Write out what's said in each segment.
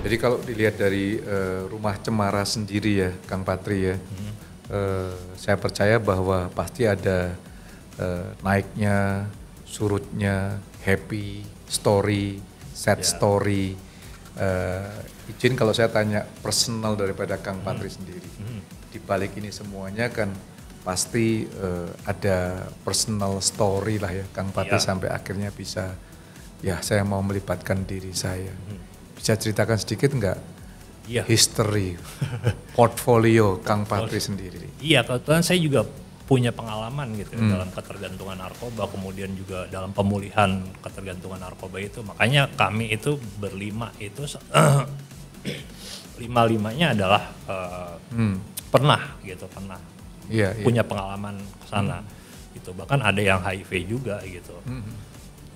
Jadi kalau dilihat dari rumah Cemara sendiri ya, Kang Patri ya, saya percaya bahwa pasti ada naiknya, surutnya, happy, story, sad story. Izin kalau saya tanya personal daripada Kang Patri sendiri. Di balik ini semuanya kan pasti ada personal story lah ya, Kang Patri sampai akhirnya bisa, ya saya mau melibatkan diri saya. Bisa ceritakan sedikit nggak history, portfolio Kang Patri sendiri? Iya, kebetulan saya juga punya pengalaman gitu dalam ketergantungan narkoba, kemudian juga dalam pemulihan ketergantungan narkoba itu. Makanya kami itu berlima itu lima-limanya adalah pernah punya pengalaman kesana gitu. Bahkan ada yang HIV juga gitu.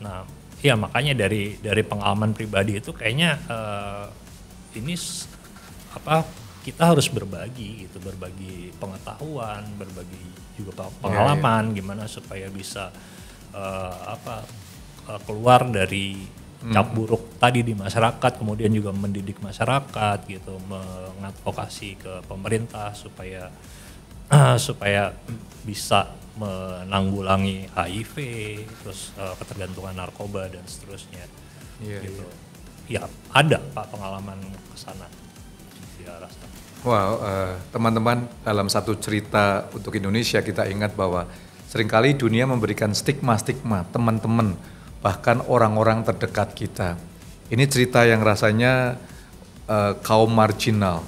Nah, ya makanya dari pengalaman pribadi itu kayaknya ini kita harus berbagi gitu, berbagi pengetahuan, berbagi juga pengalaman gimana supaya bisa keluar dari cap buruk tadi di masyarakat, kemudian juga mendidik masyarakat gitu, mengadvokasi ke pemerintah supaya bisa menanggulangi HIV, terus ketergantungan narkoba dan seterusnya. Gitu. Ya ada Pak pengalaman kesana. Wow, teman-teman, dalam satu cerita untuk Indonesia kita ingat bahwa seringkali dunia memberikan stigma-stigma teman-teman, bahkan orang-orang terdekat kita. Ini cerita yang rasanya kaum marginal.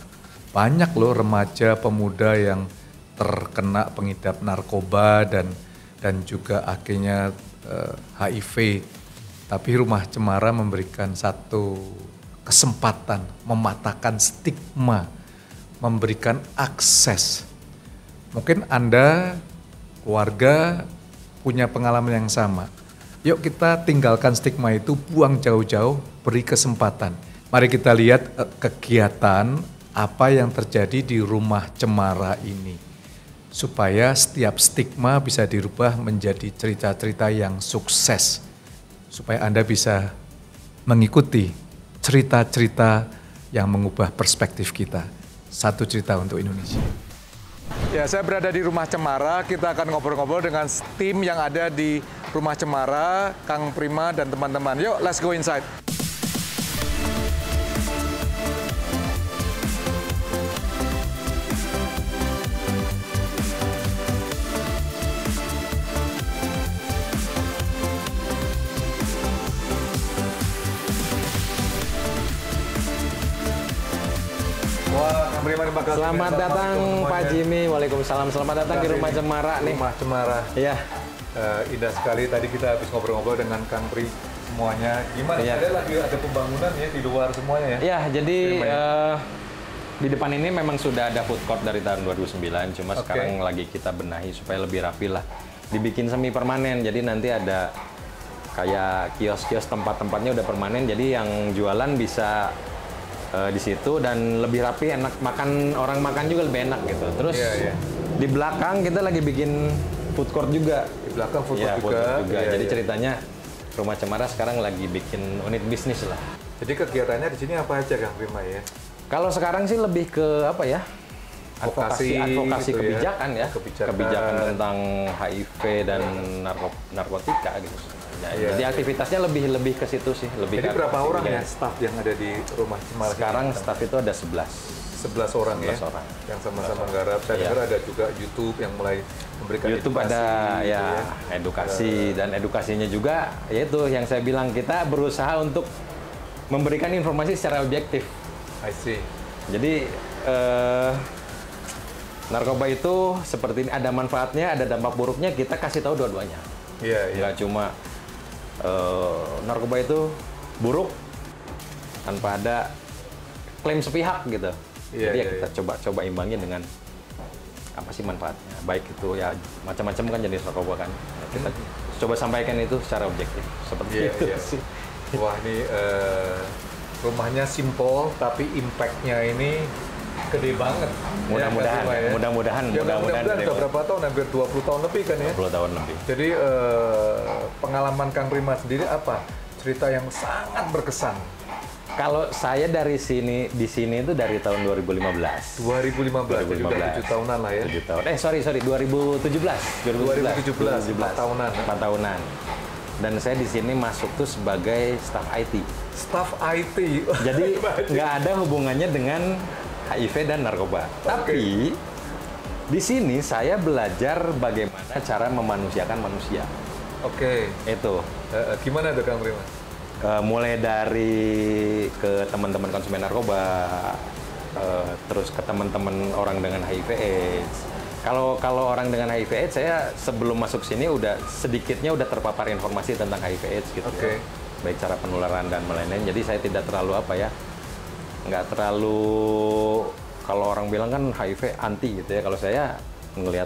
Banyak loh remaja pemuda yang terkena pengidap narkoba dan juga akhirnya HIV. Tapi Rumah Cemara memberikan satu kesempatan, mematahkan stigma, memberikan akses. Mungkin Anda, keluarga punya pengalaman yang sama. Yuk kita tinggalkan stigma itu, buang jauh-jauh, beri kesempatan. Mari kita lihat kegiatan apa yang terjadi di Rumah Cemara ini. Supaya setiap stigma bisa dirubah menjadi cerita-cerita yang sukses. Supaya Anda bisa mengikuti cerita-cerita yang mengubah perspektif kita. Satu cerita untuk Indonesia. Ya, saya berada di Rumah Cemara. Kita akan ngobrol-ngobrol dengan tim yang ada di Rumah Cemara, Kang Prima dan teman-teman. Yuk, let's go inside. Selamat datang Pak Jimmy, waalaikumsalam. Selamat datang di Rumah Cemara nih. Rumah Cemara. Iya. Indah sekali. Tadi kita habis ngobrol-ngobrol dengan Kang Pri semuanya. Gimana? Iya. Ada pembangunan ya di luar semuanya ya? Iya, jadi di depan ini memang sudah ada food court dari tahun 2009. Cuma sekarang lagi kita benahi supaya lebih rapi lah. Dibikin semi permanen. Jadi nanti ada kayak kios-kios tempat-tempatnya udah permanen. Jadi yang jualan bisa di situ dan lebih rapi, enak makan, orang makan juga lebih enak gitu. Terus di belakang kita lagi bikin food court juga. Di belakang food court juga. Iya, Jadi ceritanya Rumah Cemara sekarang lagi bikin unit bisnis lah. Jadi kegiatannya di sini apa aja Kang Prima ya? Kalau sekarang sih lebih ke apa ya? Advokasi gitu kebijakan ya. Kebijakan tentang HIV dan narkotika gitu. Jadi aktivitasnya lebih ke situ sih. Jadi berapa orang ya staff yang ada di Rumah Cemara? Sekarang staff itu ada 11. 11 orang 11 ya? orang. Yang sama-sama garap. Saya dengar ada juga YouTube yang mulai memberikan YouTube edukasi. ada gitu ya edukasi, dan edukasinya juga yaitu yang saya bilang, kita berusaha untuk memberikan informasi secara objektif. I see. Jadi narkoba itu seperti ini, ada manfaatnya, ada dampak buruknya, kita kasih tahu dua-duanya. Nggak cuma narkoba itu buruk tanpa ada klaim sepihak gitu. Jadi kita coba imbangin dengan apa sih manfaatnya. Baik itu ya macam-macam kan jenis narkoba kan. Kita coba sampaikan itu secara objektif seperti itu sih. Wah, ini rumahnya simple tapi impact-nya ini gede banget. Mudah-mudahan. Udah berapa tahun? Hampir 20 tahun lebih kan ya? 20 tahun lebih. Jadi pengalaman Kang Prima sendiri apa? Cerita yang sangat berkesan Kalau saya di sini itu dari tahun 2015. 2015. Juga 7 tahunan lah ya. 7 tahun. Sorry, 2017. 2017. 4 tahunan. 4 tahunan. Dan saya di sini masuk tuh sebagai staf IT. Staf IT. Jadi nggak ada hubungannya dengan HIV dan narkoba. Tapi di sini saya belajar bagaimana cara memanusiakan manusia. Oke. Itu. Gimana tuh Kang Prima? Mulai dari ke teman-teman konsumen narkoba, terus ke teman-teman orang dengan HIV/AIDS. Kalau orang dengan HIV/AIDS, saya sebelum masuk sini sedikitnya udah terpapar informasi tentang HIV/AIDS gitu. Okay. Ya. Baik cara penularan dan lain-lain. Jadi saya tidak terlalu nggak terlalu, kalau orang bilang kan HIV anti gitu ya. Kalau saya ngelihat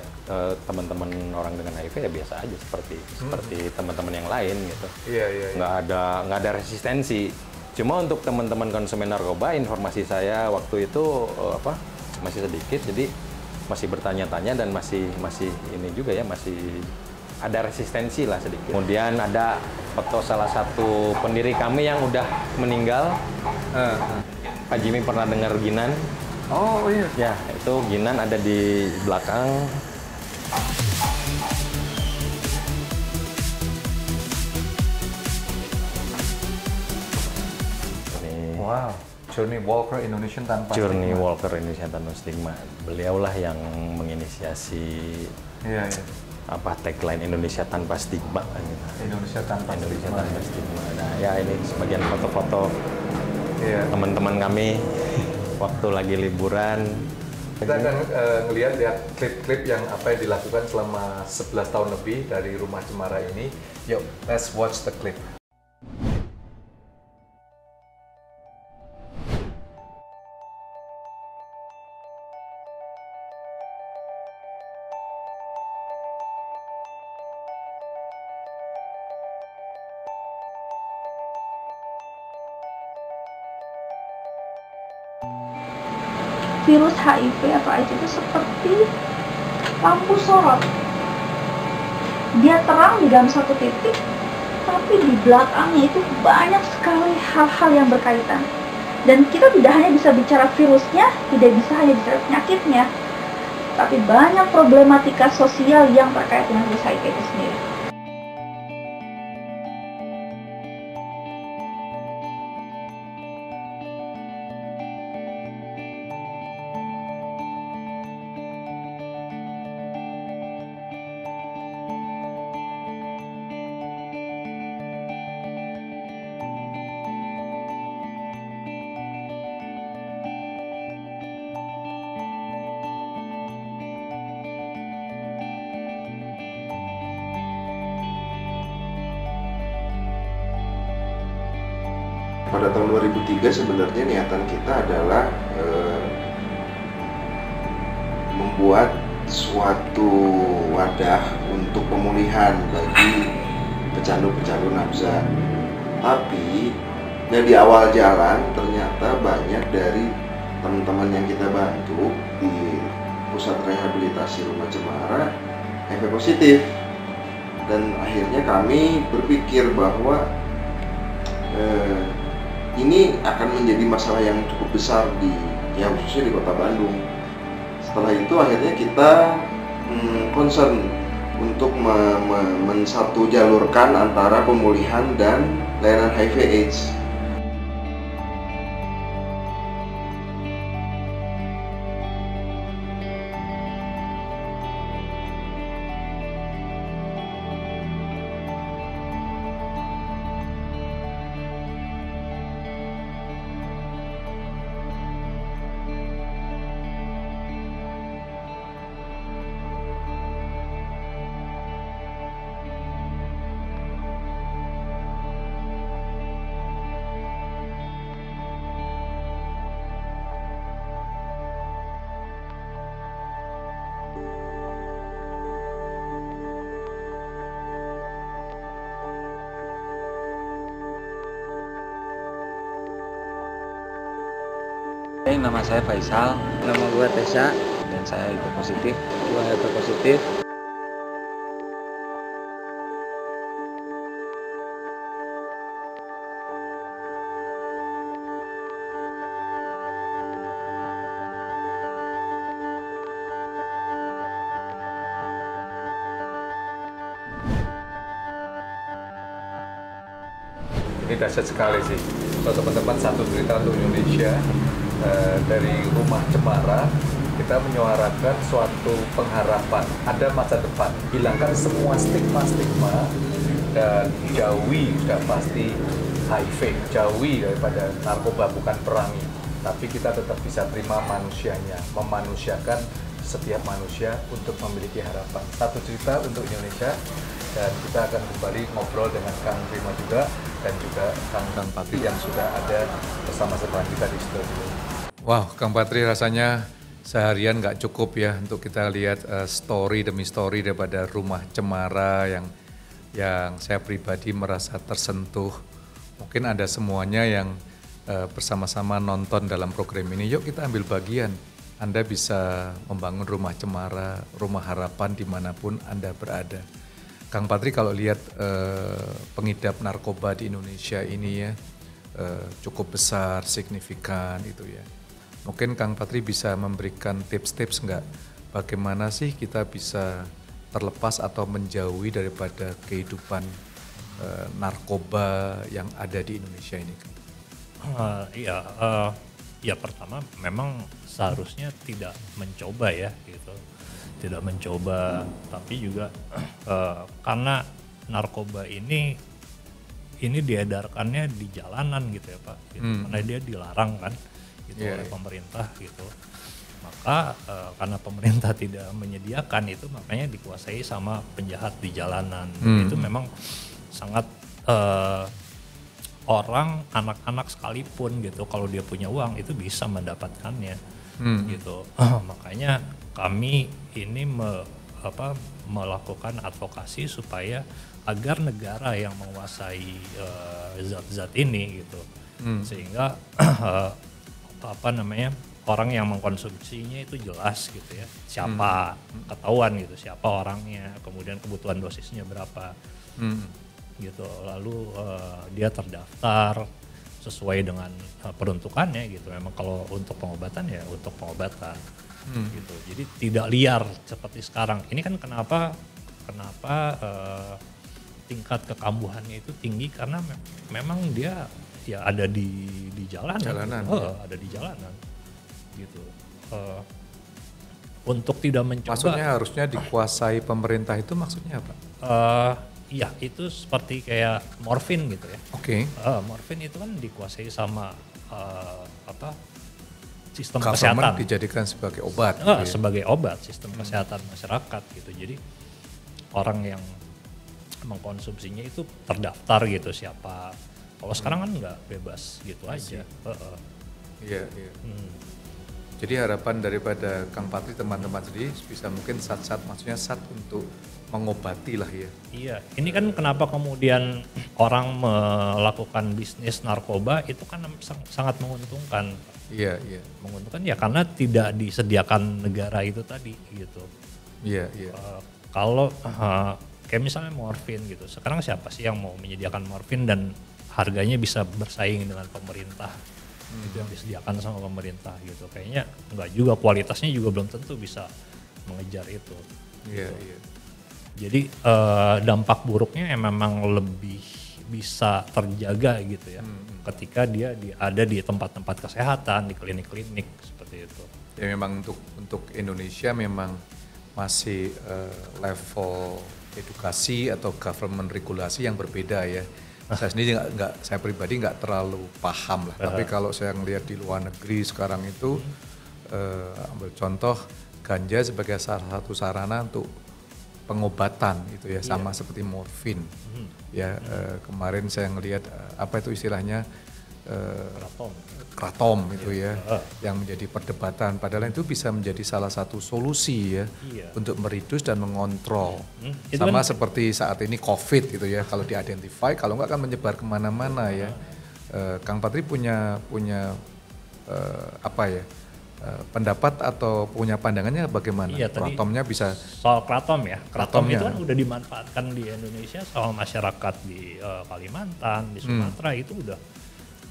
teman-teman orang dengan HIV ya biasa aja seperti teman-teman yang lain gitu. Iya. Nggak ada resistensi. Cuma untuk teman-teman konsumen narkoba, informasi saya waktu itu masih sedikit, jadi masih bertanya-tanya dan masih ini juga ya, masih ada resistensi lah sedikit. Kemudian ada foto salah satu pendiri kami yang udah meninggal. Pak Jimmy pernah dengar Ginan? Oh iya. Ya, itu Ginan ada di belakang. Ini. Wow. Journey Walker Indonesia Tanpa Journey Stigma. Walker Indonesia Tanpa Stigma. Beliaulah yang menginisiasi tagline Indonesia Tanpa Stigma gitu. Indonesia Tanpa Stigma. Nah, ya ini sebagian foto-foto teman-teman kami waktu lagi liburan. Kita akan lihat klip-klip yang dilakukan selama 11 tahun lebih dari Rumah Cemara ini. Yuk, let's watch the clip. Virus HIV atau AIDS itu seperti lampu sorot. Dia terang di dalam satu titik, tapi di belakangnya itu banyak sekali hal-hal yang berkaitan. Dan kita tidak hanya bisa bicara virusnya, tidak bisa hanya bicara penyakitnya, tapi banyak problematika sosial yang terkait dengan virus HIV itu sendiri. Pada tahun 2003 sebenarnya niatan kita adalah membuat suatu wadah untuk pemulihan bagi pecandu-pecandu nafsa. Tapi di awal jalan ternyata banyak dari teman-teman yang kita bantu di pusat rehabilitasi Rumah Cemara HIV positif. Dan akhirnya kami berpikir bahwa ini akan menjadi masalah yang cukup besar khususnya di Kota Bandung. Setelah itu akhirnya kita concern untuk mensatu jalurkan antara pemulihan dan layanan HIV/AIDS. Nama saya Faisal. Nama gue Tessa. Dan saya HIV positif. Gue HIV positif. Ini dahsyat sekali sih. So, teman-teman, satu cerita untuk Indonesia dari Rumah Cemara. Kita menyuarakan suatu pengharapan, ada masa depan, hilangkan semua stigma-stigma dan jauhi sudah pasti HIV, jauhi daripada narkoba, bukan perangi, tapi kita tetap bisa terima manusianya, memanusiakan setiap manusia untuk memiliki harapan. Satu cerita untuk Indonesia, dan kita akan kembali ngobrol dengan Kang Prima juga, dan juga Kang Patri yang sudah ada bersama-sama kita di studio. Wow, Kang Patri, rasanya seharian nggak cukup ya untuk kita lihat story demi story daripada Rumah Cemara yang saya pribadi merasa tersentuh. Mungkin ada semuanya yang bersama-sama nonton dalam program ini. Yuk kita ambil bagian. Anda bisa membangun Rumah Cemara, rumah harapan dimanapun Anda berada. Kang Patri, kalau lihat pengidap narkoba di Indonesia ini ya cukup besar, signifikan itu ya. Mungkin Kang Patri bisa memberikan tips-tips enggak bagaimana sih kita bisa terlepas atau menjauhi daripada kehidupan narkoba yang ada di Indonesia ini? Ya pertama memang seharusnya tidak mencoba ya gitu, tidak mencoba, tapi juga karena narkoba ini diedarkannya di jalanan gitu ya Pak, gitu. Karena dia dilarang kan. Gitu oleh pemerintah gitu, maka karena pemerintah tidak menyediakan itu, makanya dikuasai sama penjahat di jalanan. Itu memang sangat orang, anak-anak sekalipun gitu, kalau dia punya uang itu bisa mendapatkannya gitu. Makanya kami ini melakukan advokasi supaya agar negara yang menguasai zat-zat ini gitu, sehingga orang yang mengkonsumsinya itu jelas gitu ya, siapa, ketahuan gitu siapa orangnya, kemudian kebutuhan dosisnya berapa gitu, lalu dia terdaftar sesuai dengan peruntukannya gitu. Memang kalau untuk pengobatan ya untuk pengobatan gitu, jadi tidak liar seperti sekarang ini kan. Kenapa tingkat kekambuhannya itu tinggi, karena memang dia ya ada di jalanan gitu. Ada di jalanan gitu. Untuk tidak mencoba, maksudnya harusnya dikuasai pemerintah itu maksudnya apa? Ya itu seperti kayak morfin gitu ya. Oke. Morfin itu kan dikuasai sama sistem Government kesehatan, dijadikan sebagai obat. Sebagai obat sistem kesehatan masyarakat gitu. Jadi orang yang mengkonsumsinya itu terdaftar gitu siapa. Kalau sekarang kan nggak bebas gitu aja. Iya. Jadi harapan daripada Kang Patri, teman-teman sendiri bisa mungkin maksudnya untuk mengobati lah ya. Iya, ini kan kenapa kemudian orang melakukan bisnis narkoba itu kan sangat menguntungkan. Iya. Menguntungkan ya karena tidak disediakan negara itu tadi gitu. Iya. Kalau kayak misalnya morfin gitu, sekarang siapa sih yang mau menyediakan morfin dan harganya bisa bersaing dengan pemerintah, itu yang disediakan sama pemerintah gitu. Kayaknya enggak juga, kualitasnya juga belum tentu bisa mengejar itu. Iya. Jadi dampak buruknya memang lebih bisa terjaga gitu ya, ketika dia ada di tempat-tempat kesehatan, di klinik-klinik seperti itu. Ya memang untuk Indonesia memang masih level edukasi atau government regulasi yang berbeda ya. Saya sendiri saya pribadi nggak terlalu paham lah. Tapi kalau saya ngelihat di luar negeri sekarang itu, ambil contoh ganja sebagai salah satu sarana untuk pengobatan itu ya, sama seperti morfin. Ya kemarin saya ngelihat apa itu istilahnya kratom itu ya, yang menjadi perdebatan. Padahal itu bisa menjadi salah satu solusi ya, untuk meridus dan mengontrol. Sama kan seperti saat ini COVID gitu ya, kalau diidentify, kalau enggak akan menyebar kemana-mana ya. Kang Patri punya pendapat atau punya pandangannya bagaimana? Iya, kratomnya bisa soal kratom ya. Kratom itu kan udah dimanfaatkan di Indonesia sama masyarakat di Kalimantan, di Sumatera itu udah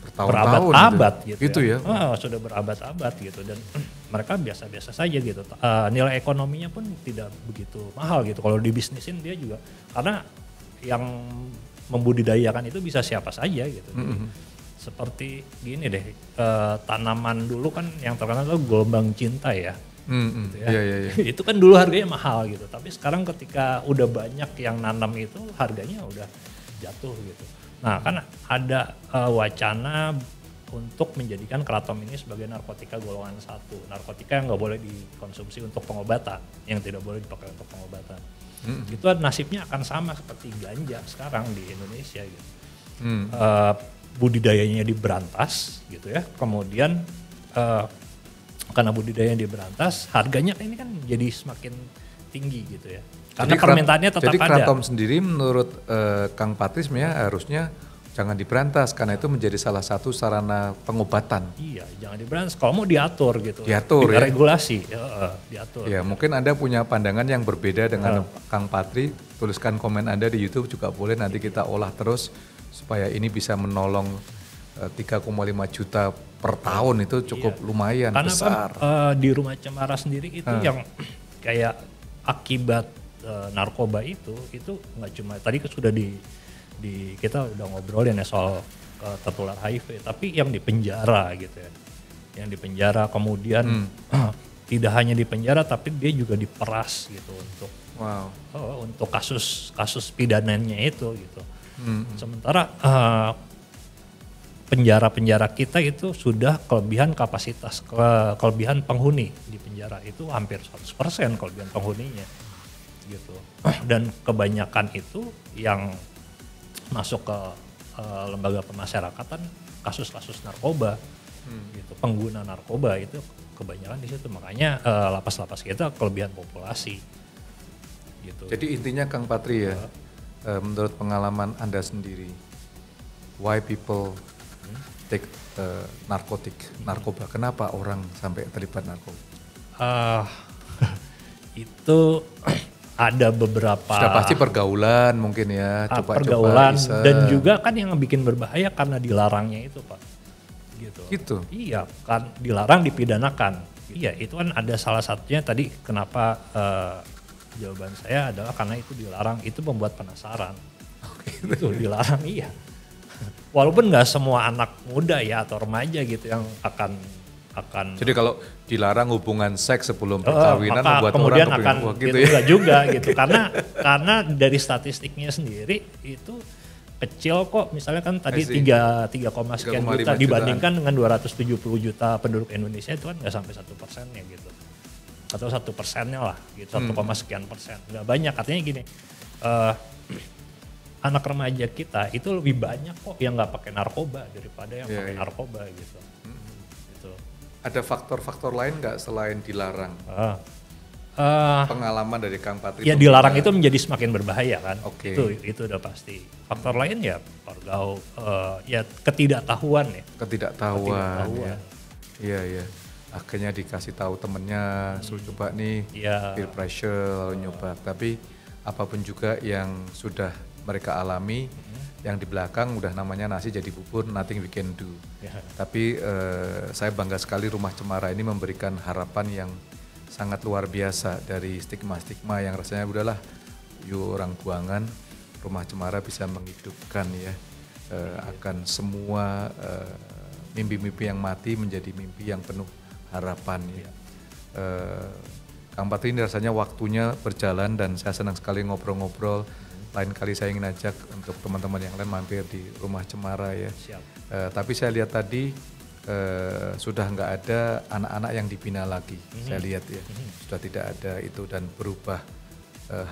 berabad-abad gitu ya. Sudah berabad-abad gitu, dan mereka biasa-biasa saja gitu. Nilai ekonominya pun tidak begitu mahal gitu. Kalau dibisnisin dia juga, karena yang membudidayakan itu bisa siapa saja gitu. Seperti gini deh, tanaman dulu kan yang terkenal tuh gelombang cinta ya. Gitu ya. Itu kan dulu harganya mahal gitu, tapi sekarang ketika udah banyak yang nanam itu harganya udah jatuh gitu. Nah kan ada wacana untuk menjadikan kratom ini sebagai narkotika golongan 1, narkotika yang nggak boleh dikonsumsi untuk pengobatan, yang tidak boleh dipakai untuk pengobatan. Itu nasibnya akan sama seperti ganja sekarang di Indonesia gitu. Budidayanya diberantas gitu ya, kemudian karena budidayanya diberantas, harganya ini kan jadi semakin tinggi gitu ya. Karena jadi permintaannya tetap jadi ada. Jadi kratom sendiri menurut Kang Patris harusnya jangan diberantas karena itu menjadi salah satu sarana pengobatan. Iya, jangan diberantas. Kalau mau diatur gitu. Diatur ya. Regulasi, diatur. Ya, mungkin Anda punya pandangan yang berbeda dengan Kang Patri. Tuliskan komen Anda di YouTube juga boleh. Nanti kita olah terus supaya ini bisa menolong 3,5 juta per tahun itu cukup lumayan karena besar. Karena di Rumah Cemara sendiri itu yang kayak akibat narkoba itu nggak cuma tadi sudah kita udah ngobrolin ya soal tertular HIV, tapi yang di penjara gitu ya, yang di penjara kemudian tidak hanya di penjara tapi dia juga diperas gitu untuk untuk kasus pidananya itu gitu. Sementara penjara-penjara kita itu sudah kelebihan kapasitas, kelebihan penghuni di penjara itu hampir 100% kelebihan penghuninya gitu. Dan kebanyakan itu yang masuk ke lembaga pemasyarakatan kasus-kasus narkoba gitu, pengguna narkoba itu kebanyakan di situ, makanya lapas-lapas kita kelebihan populasi gitu. Jadi intinya Kang Patri ya, menurut pengalaman Anda sendiri, why people take narkoba, kenapa orang sampai terlibat narkoba? Itu ada beberapa. Sudah pasti pergaulan mungkin ya, pergaulan dan juga kan yang bikin berbahaya karena dilarangnya itu Pak. Gitu. Iya kan, dilarang dipidanakan. Iya, itu kan ada salah satunya tadi kenapa jawaban saya adalah karena itu dilarang, itu membuat penasaran. Itu dilarang iya. Walaupun nggak semua anak muda ya atau remaja gitu yang akan. Jadi kalau dilarang hubungan seks sebelum perkawinan membuat kemudian orang akan gitu ya. Enggak juga gitu karena dari statistiknya sendiri itu kecil kok, misalnya kan tadi 3, sekian juta dibandingkan dengan 270 juta penduduk Indonesia itu kan nggak sampai 1%-nya gitu, atau 1%-nya lah gitu, 1, sekian persen, nggak banyak. Artinya gini, anak remaja kita itu lebih banyak kok yang nggak pakai narkoba daripada yang pakai narkoba gitu. Ada faktor-faktor lain nggak selain dilarang? Pengalaman dari Kang Patri. Ya dilarang itu menjadi semakin berbahaya kan. Itu udah pasti. Faktor lain ya ya ketidaktahuan ya. Ketidaktahuan. Iya. Akhirnya dikasih tahu temennya, suruh coba nih, peer pressure, lalu nyoba. Tapi apapun juga yang sudah mereka alami, yang di belakang udah namanya nasi jadi bubur, nothing we can do. Tapi saya bangga sekali Rumah Cemara ini memberikan harapan yang sangat luar biasa dari stigma-stigma yang rasanya udahlah, yuk orang buangan, Rumah Cemara bisa menghidupkan ya akan semua mimpi-mimpi yang mati menjadi mimpi yang penuh harapan ya. Kang Patri, ini rasanya waktunya berjalan dan saya senang sekali ngobrol-ngobrol. Lain kali saya ingin ajak untuk teman-teman yang lain mampir di Rumah Cemara ya. Tapi saya lihat tadi sudah nggak ada anak-anak yang dibina lagi. Saya lihat ya, sudah tidak ada itu dan berubah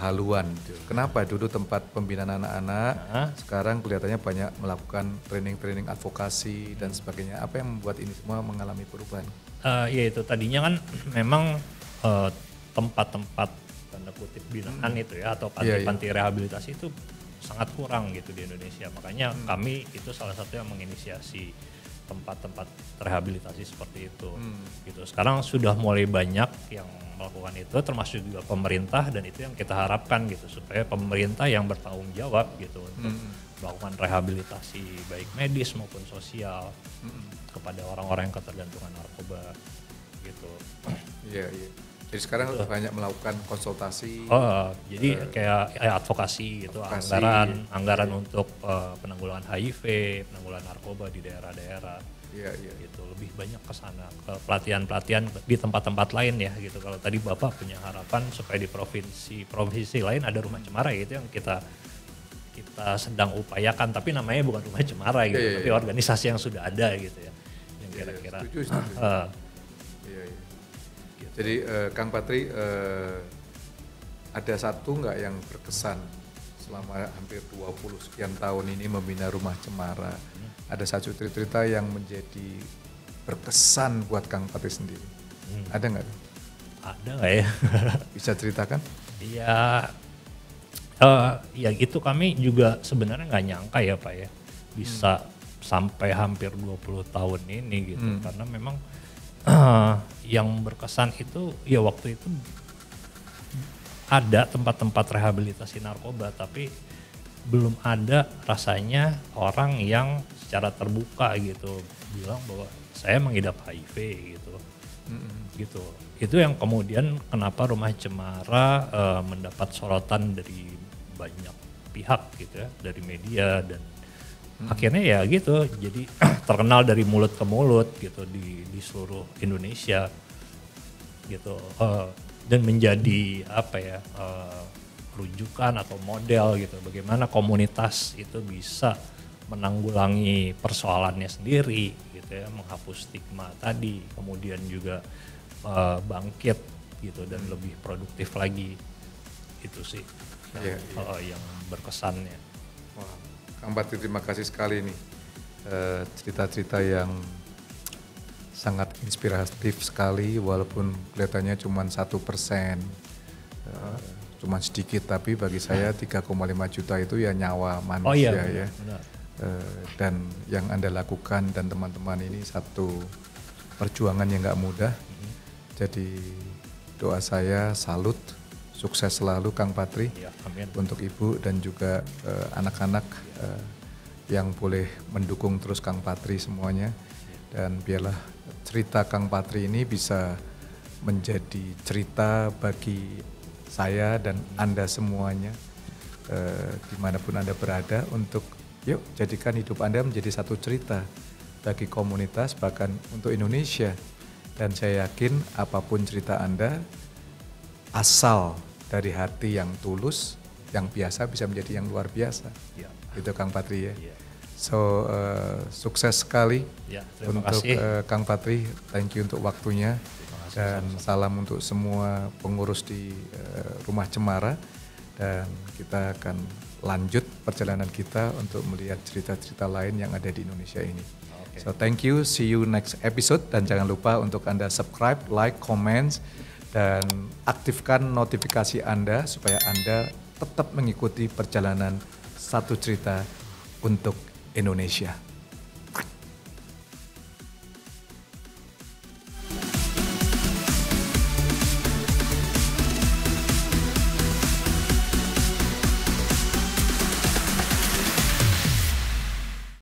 haluan. Kenapa? Dulu tempat pembinaan anak-anak, sekarang kelihatannya banyak melakukan training-training advokasi dan sebagainya. Apa yang membuat ini semua mengalami perubahan? Ya itu tadinya kan memang tempat-tempat tanda kutip binaan itu ya, atau panti-panti rehabilitasi itu sangat kurang gitu di Indonesia. Makanya kami itu salah satu yang menginisiasi tempat-tempat rehabilitasi seperti itu. Gitu. Sekarang sudah mulai banyak yang melakukan itu, termasuk juga pemerintah, dan itu yang kita harapkan gitu, supaya pemerintah yang bertanggung jawab gitu untuk melakukan rehabilitasi baik medis maupun sosial kepada orang-orang yang ketergantungan narkoba gitu. Iya. Jadi sekarang banyak melakukan konsultasi. Jadi kayak advokasi gitu, anggaran untuk penanggulangan HIV, penanggulangan narkoba di daerah-daerah. Gitu, lebih banyak ke sana, ke pelatihan-pelatihan di tempat-tempat lain ya gitu. Kalau tadi Bapak punya harapan supaya di provinsi lain ada rumah cemara gitu yang kita sedang upayakan, tapi namanya bukan rumah cemara gitu, tapi organisasi yang sudah ada gitu ya. Yang kira-kira. Setuju. Jadi Kang Patri, ada satu nggak yang berkesan selama hampir 20 sekian tahun ini membina rumah cemara? Ada satu cerita yang menjadi berkesan buat Kang Patri sendiri? Ada nggak? Ada nggak ya? Bisa ceritakan? Iya, ya itu kami juga sebenarnya nggak nyangka ya Pak ya, bisa sampai hampir 20 tahun ini gitu, karena memang yang berkesan itu ya waktu itu ada tempat-tempat rehabilitasi narkoba, tapi belum ada rasanya orang yang secara terbuka gitu bilang bahwa saya mengidap HIV gitu. Gitu. Itu yang kemudian kenapa rumah cemara mendapat sorotan dari banyak pihak gitu ya, dari media, dan akhirnya ya gitu jadi terkenal dari mulut ke mulut gitu di seluruh Indonesia gitu, dan menjadi apa ya, rujukan atau model gitu bagaimana komunitas itu bisa menanggulangi persoalannya sendiri gitu ya, menghapus stigma tadi, kemudian juga bangkit gitu dan lebih produktif lagi. Itu sih yang berkesannya. Wah, Kang Patri, terima kasih sekali nih, cerita-cerita yang sangat inspiratif sekali, walaupun kelihatannya cuma 1%, cuma sedikit, tapi bagi saya 3,5 juta itu ya nyawa manusia ya. Dan yang Anda lakukan dan teman-teman ini satu perjuangan yang gak mudah. Jadi doa saya salut, sukses selalu Kang Patri, untuk Ibu dan juga anak-anak yang boleh mendukung terus Kang Patri semuanya. Dan biarlah cerita Kang Patri ini bisa menjadi cerita bagi saya dan Anda semuanya, dimanapun Anda berada, untuk yuk jadikan hidup Anda menjadi satu cerita bagi komunitas, bahkan untuk Indonesia. Dan saya yakin apapun cerita Anda, asal dari hati yang tulus, yang biasa bisa menjadi yang luar biasa. Itu Kang Patri ya. So sukses sekali untuk Kang Patri. Thank you untuk waktunya. Dan salam untuk semua pengurus di Rumah Cemara. Dan kita akan lanjut perjalanan kita untuk melihat cerita-cerita lain yang ada di Indonesia ini. So thank you, see you next episode. Dan jangan lupa untuk Anda subscribe, like, comment, dan aktifkan notifikasi Anda supaya Anda tetap mengikuti perjalanan satu cerita untuk Indonesia.